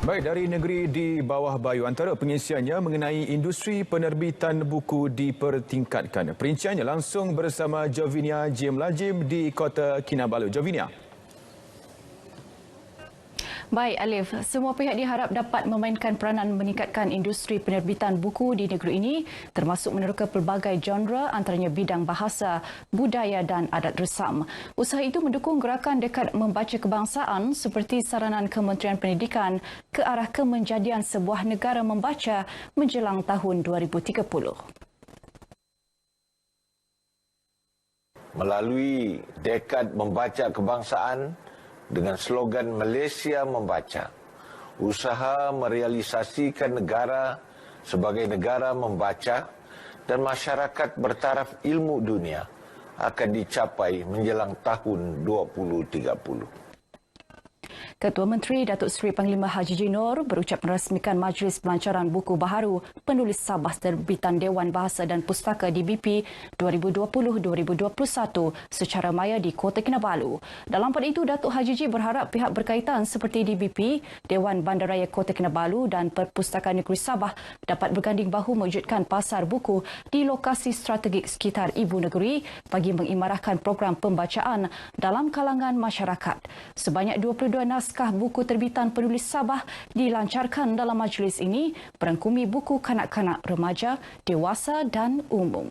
Baik, dari negeri di bawah bayu, antara pengisiannya mengenai industri penerbitan buku dipertingkatkan. Perinciannya langsung bersama Jovinia Jim Lajim di Kota Kinabalu. Jovinia. Baik, Alif. Semua pihak diharap dapat memainkan peranan meningkatkan industri penerbitan buku di negeri ini, termasuk meneroka pelbagai genre antaranya bidang bahasa, budaya dan adat resam. Usaha itu mendukung gerakan dekad membaca kebangsaan seperti saranan Kementerian Pendidikan ke arah kemenjadian sebuah negara membaca menjelang tahun 2030. Melalui dekad membaca kebangsaan, dengan slogan Malaysia Membaca, usaha merealisasikan negara sebagai negara membaca dan masyarakat bertaraf ilmu dunia akan dicapai menjelang tahun 2030. Ketua Menteri Datuk Seri Panglima Haji Jinor berucap merasmikan Majlis Pelancaran Buku Baharu Penulis Sabah Terbitan Dewan Bahasa dan Pustaka DBP 2020-2021 secara maya di Kota Kinabalu. Dalam pada itu, Datuk Haji Ji berharap pihak berkaitan seperti DBP, Dewan Bandaraya Kota Kinabalu dan Perpustakaan Negeri Sabah dapat berganding bahu mewujudkan pasar buku di lokasi strategik sekitar ibu negeri bagi mengimarahkan program pembacaan dalam kalangan masyarakat. Sebanyak 22 naskah buku terbitan penulis Sabah dilancarkan dalam majlis ini, berangkumi buku kanak-kanak, remaja, dewasa dan umum.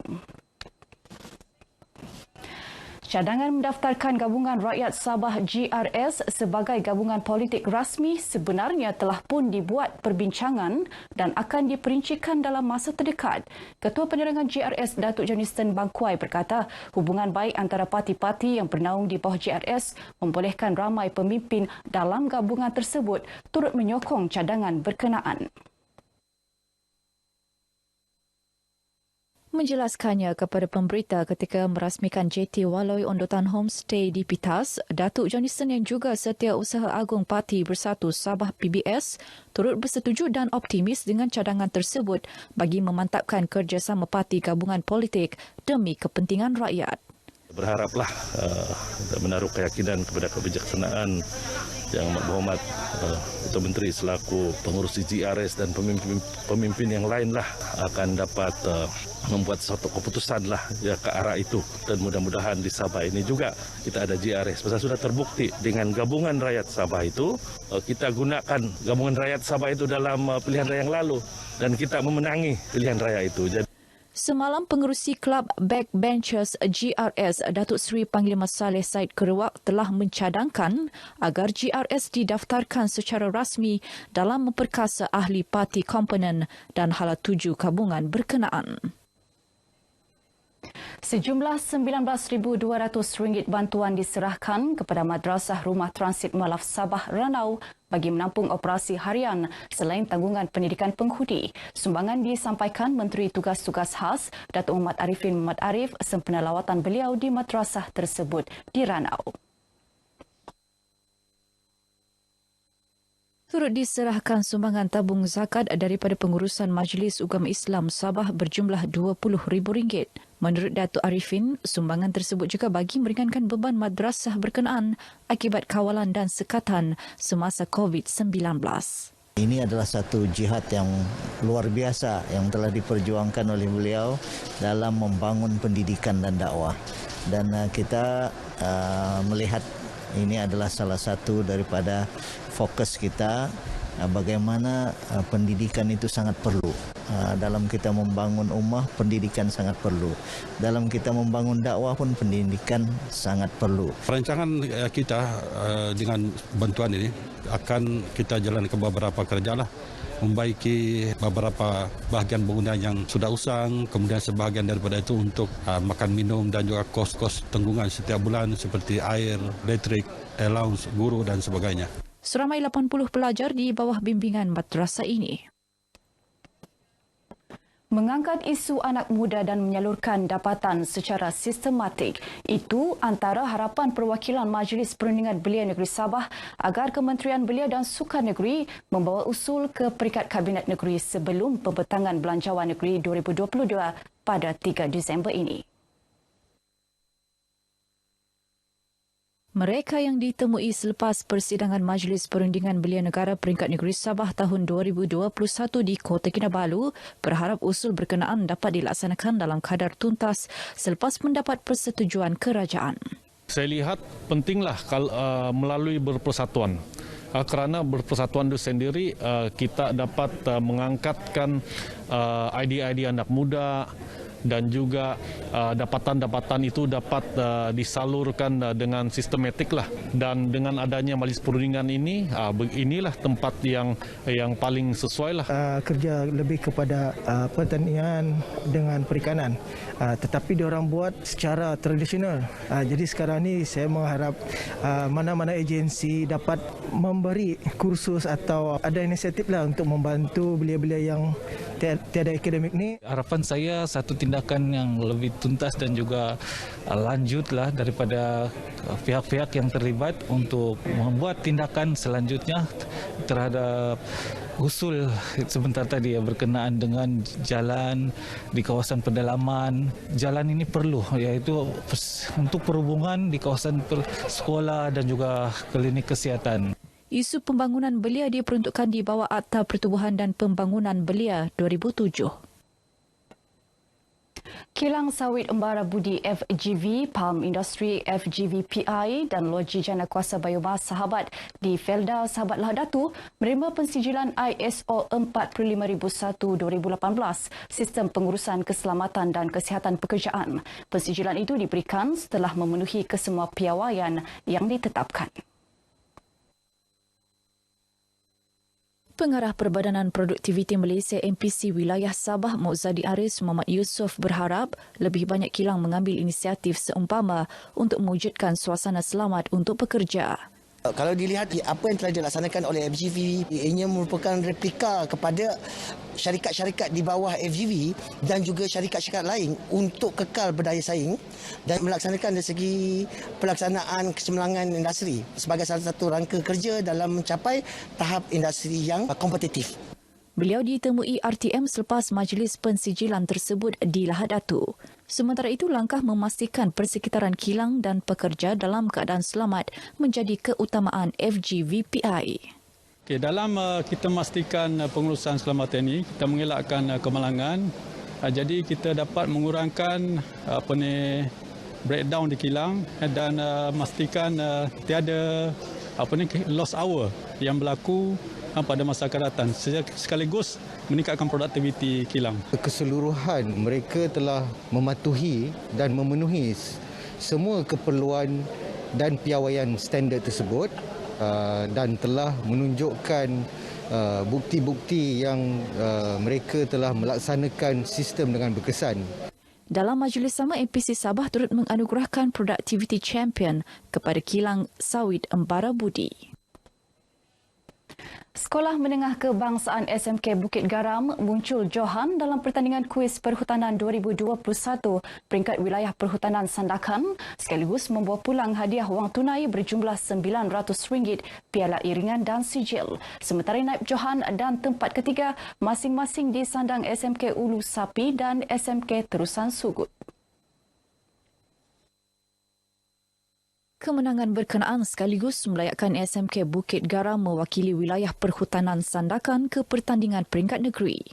Cadangan mendaftarkan Gabungan Rakyat Sabah GRS sebagai gabungan politik rasmi sebenarnya telah pun dibuat perbincangan dan akan diperincikan dalam masa terdekat. Ketua Penerangan GRS Datuk Johnston Bangkuai berkata, hubungan baik antara parti-parti yang bernaung di bawah GRS membolehkan ramai pemimpin dalam gabungan tersebut turut menyokong cadangan berkenaan. Menjelaskannya kepada pemberita ketika merasmikan JT Waloi Ondotan Homestay di Pitas, Datuk Johnston yang juga Setiausaha Agung Parti Bersatu Sabah PBS turut bersetuju dan optimis dengan cadangan tersebut bagi memantapkan kerjasama parti gabungan politik demi kepentingan rakyat. Berharaplah menaruh keyakinan kepada kebijaksanaan Yang Berhormat Ketua Menteri selaku pengurus GRS dan pemimpin yang lainlah akan dapat membuat suatu keputusan lah ya ke arah itu, dan mudah-mudahan di Sabah ini juga kita ada GRS. Pasal sudah terbukti dengan gabungan rakyat Sabah itu, kita gunakan gabungan rakyat Sabah itu dalam pilihan raya yang lalu dan kita memenangi pilihan raya itu. Semalam, pengerusi Kelab Backbenchers GRS Datuk Seri Panglima Saleh Said Keruak telah mencadangkan agar GRS didaftarkan secara rasmi dalam memperkasa ahli parti komponen dan hala tuju gabungan berkenaan. Sejumlah RM19,200 bantuan diserahkan kepada Madrasah Rumah Transit Malaf Sabah Ranau bagi menampung operasi harian selain tanggungan pendidikan penghudi. Sumbangan disampaikan Menteri Tugas-Tugas Khas Datuk Muhammad Arifin Muhammad Arif sempena lawatan beliau di madrasah tersebut di Ranau. Turut diserahkan sumbangan tabung zakat daripada pengurusan Majlis Ugama Islam Sabah berjumlah RM20,000. Menurut Datuk Arifin, sumbangan tersebut juga bagi meringankan beban madrasah berkenaan akibat kawalan dan sekatan semasa COVID-19. Ini adalah satu jihad yang luar biasa yang telah diperjuangkan oleh beliau dalam membangun pendidikan dan dakwah. Dan kita melihat ini adalah salah satu daripada fokus kita, bagaimana pendidikan itu sangat perlu. Dalam kita membangun ummah, pendidikan sangat perlu. Dalam kita membangun dakwah pun pendidikan sangat perlu. Perancangan kita dengan bantuan ini akan kita jalankan ke beberapa kerja lah. Membaiki beberapa bahagian bangunan yang sudah usang, kemudian sebahagian daripada itu untuk makan minum dan juga kos-kos tanggungan setiap bulan seperti air, elektrik, allowance, guru dan sebagainya. Seramai 80 pelajar di bawah bimbingan madrasah ini mengangkat isu anak muda dan menyalurkan dapatan secara sistematik. Itu antara harapan perwakilan Majlis Perundingan Belia Negeri Sabah agar Kementerian Belia dan Sukan Negeri membawa usul ke peringkat Kabinet Negeri sebelum pembentangan Belanjawan Negeri 2022 pada 3 Disember ini. Mereka yang ditemui selepas persidangan Majlis Perundingan Belia Negara Peringkat Negeri Sabah tahun 2021 di Kota Kinabalu berharap usul berkenaan dapat dilaksanakan dalam kadar tuntas selepas mendapat persetujuan kerajaan. Saya lihat pentinglah melalui berpersatuan. Kerana berpersatuan itu sendiri kita dapat mengangkatkan idea-idea anak muda dan juga dapatan-dapatan itu dapat disalurkan dengan sistematik lah. Dan dengan adanya Majlis Perundingan ini, inilah tempat yang paling sesuai lah. Kerja lebih kepada pertanian dengan perikanan, tetapi diorang buat secara tradisional. Jadi sekarang ni saya mengharap mana-mana agensi dapat memberi kursus atau ada inisiatif lah untuk membantu belia-belia yang tiada akademik ni. Harapan saya satu tindakan yang lebih tuntas dan juga lanjutlah daripada pihak-pihak yang terlibat untuk membuat tindakan selanjutnya terhadap usul sebentar tadi berkenaan dengan jalan di kawasan pedalaman. Jalan ini perlu, iaitu untuk perhubungan di kawasan sekolah dan juga klinik kesihatan. Isu pembangunan belia diperuntukkan di bawah Akta Pertubuhan dan Pembangunan Belia 2007. Kilang Sawit Embara Budi FGV, Palm Industri FGVPI dan Loji Jana Kuasa Biomas Sahabat di Felda Sahabat Lahad Datu menerima pensijilan ISO 45001-2018 Sistem Pengurusan Keselamatan dan Kesihatan Pekerjaan. Pensijilan itu diberikan setelah memenuhi kesemua piawaian yang ditetapkan. Pengarah Perbadanan Produktiviti Malaysia MPC Wilayah Sabah Mokzadi Aris Muhammad Yusof berharap lebih banyak kilang mengambil inisiatif seumpama untuk mewujudkan suasana selamat untuk pekerja. Kalau dilihat apa yang telah dilaksanakan oleh FGV, ianya merupakan replika kepada syarikat-syarikat di bawah FGV dan juga syarikat-syarikat lain untuk kekal berdaya saing dan melaksanakan dari segi pelaksanaan kecemerlangan industri sebagai salah satu rangka kerja dalam mencapai tahap industri yang kompetitif. Beliau ditemui RTM selepas majlis pensijilan tersebut di Lahad Datu. Sementara itu, langkah memastikan persekitaran kilang dan pekerja dalam keadaan selamat menjadi keutamaan FGVPI. Okay, dalam kita memastikan pengurusan keselamatan ini, kita mengelakkan kemalangan. Jadi kita dapat mengurangkan breakdown di kilang dan memastikan tiada lost hour yang berlaku pada masa akan datang, sekaligus meningkatkan produktiviti kilang. Keseluruhan mereka telah mematuhi dan memenuhi semua keperluan dan piawaian standard tersebut dan telah menunjukkan bukti-bukti yang mereka telah melaksanakan sistem dengan berkesan. Dalam majlis sama, MPC Sabah turut menganugerahkan Productivity Champion kepada Kilang Sawit Embara Budi. Sekolah Menengah Kebangsaan SMK Bukit Garam muncul johan dalam pertandingan kuis perhutanan 2021 peringkat wilayah perhutanan Sandakan sekaligus membawa pulang hadiah wang tunai berjumlah RM900, piala iringan dan sijil. Sementara naib johan dan tempat ketiga masing-masing disandang SMK Ulu Sapi dan SMK Terusan Sugut. Kemenangan berkenaan sekaligus melayakkan SMK Bukit Garam mewakili wilayah perhutanan Sandakan ke pertandingan peringkat negeri.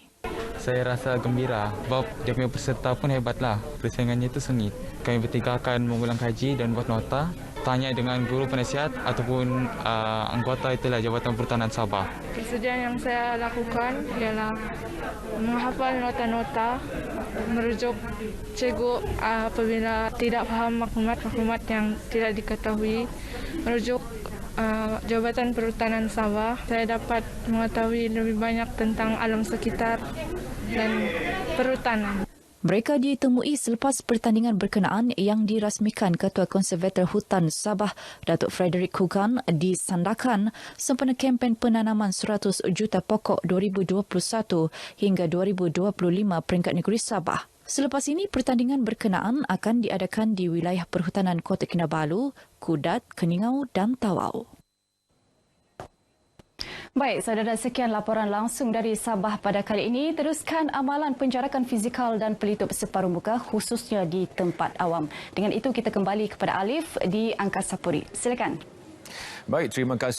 Saya rasa gembira sebab dia punya peserta pun hebatlah. Persaingannya itu sengit. Kami bertiga akan mengulang kaji dan buat nota. Tanya dengan guru penasihat ataupun anggota itulah Jabatan Perhutanan Sabah. Persediaan yang saya lakukan ialah menghafal nota-nota, merujuk cikgu apabila tidak faham maklumat yang tidak diketahui, merujuk Jabatan Perhutanan Sabah. Saya dapat mengetahui lebih banyak tentang alam sekitar dan perhutanan. Mereka ditemui selepas pertandingan berkenaan yang dirasmikan Ketua Konservator Hutan Sabah, Datuk Frederick Kugan di Sandakan sempena kempen penanaman 100 juta pokok 2021 hingga 2025 peringkat negeri Sabah. Selepas ini, pertandingan berkenaan akan diadakan di wilayah perhutanan Kota Kinabalu, Kudat, Keningau dan Tawau. Baik, saudara, sekian laporan langsung dari Sabah pada kali ini. Teruskan amalan penjarakan fizikal dan pelitup separuh muka khususnya di tempat awam. Dengan itu kita kembali kepada Alif di Angkasa Puri. Silakan. Baik, terima kasih.